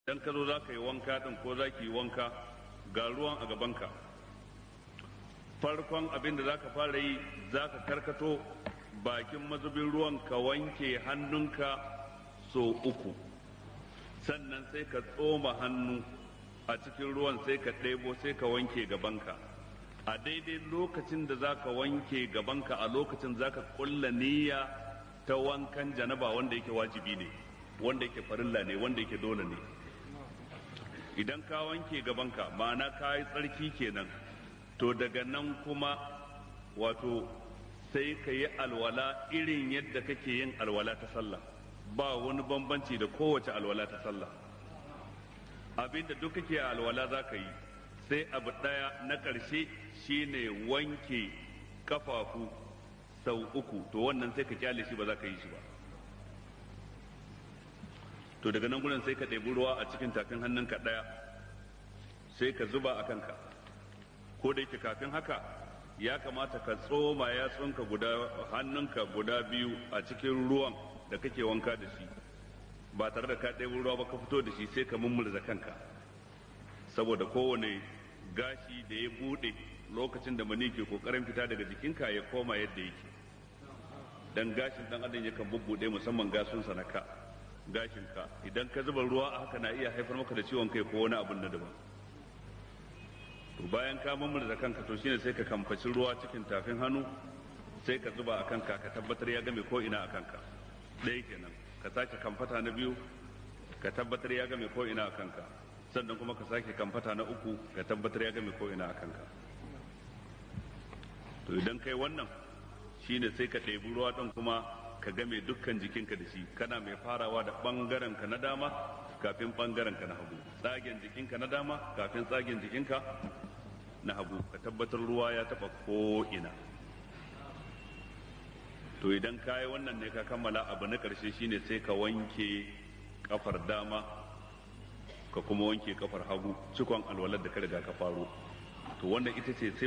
dan ka zo za ka yi wanka ɗin ko za ki yi wanka ga ruwan a gabanka, farkon abin da za ka fara yi za ka karkato bakin mazubin ruwan ka wanke hannunka so 3, sannan sai ka tsoma hannu a cikin ruwan sai ka ɗebo sai ka wanke gabanka. A daidai lokacin da za ka wanke gabanka a lokacin za ka ƙulla niyya ta wankan janaba wanda yake wajibi ne, wanda yake farilla ne, wanda yake dole ne. Idan ka wanke gabanka ma'ana ka yi tsarki kenan, to daga nan kuma wato sai ka yi alwala irin yadda kake yin alwala ta sallah, ba wani bambanci da kowace alwala ta sallah. Abinda duk kake alwala za ka yi, sai abu ɗaya na ƙarshe shine wanke kafafu sau 3, to wannan sai ka kyale shi ba za ka yi shi ba. To daga nan gudun sai ka ɗebi ruwa a cikin tafin hannunka ɗaya sai ka zuba a kanka, ko da yake kafin haka ya kamata ka tsoma yatsunka hannunka guda 2 a cikin ruwan da kake wanka da shi, ba tare da ka ɗebi ruwa ba ka fito da shi sai ka mummurza kanka, saboda kowane gashi da ya buɗe lokacin da mani ke kokarin fita daga jikinka ya koma yadda yake. Dan gashin dan adam yakan bubbuɗe musamman gasunsa na ka. Gashinka idan ka zuba ruwa a haka na iya haifar maka da ciwon kai ko wani abun na daban. To bayan ka mummurza kanka to shine sai ka kamfaci ruwa cikin tafin hannu sai ka zuba a kanka ka tabbatar ya game ko ina a kanka. Ɗaya kenan, ka sake kamfata na 2 ka tabbatar ya game ko ina a kanka, sannan kuma ka sake kamfata na 3 ka tabbatar ya game ko ina a kanka. To idan kai wannan shine sai ka ɗebi ruwa ɗin kuma ka game dukkan jikinka da shi, kana mai farawa da ɓangaren ka na dama kafin ɓangaren ka na hagu, tsagen jikinka na dama kafin tsagen jikinka na hagu, ka tabbatar ruwa ya taɓa ko ina. To idan ka yi wannan ne ka kammala, abu na ƙarshe shine sai ka wanke kafar dama ka kuma wanke kafar hagu, cikon alwalar da ka riga ka faro. To wannan ita ce sai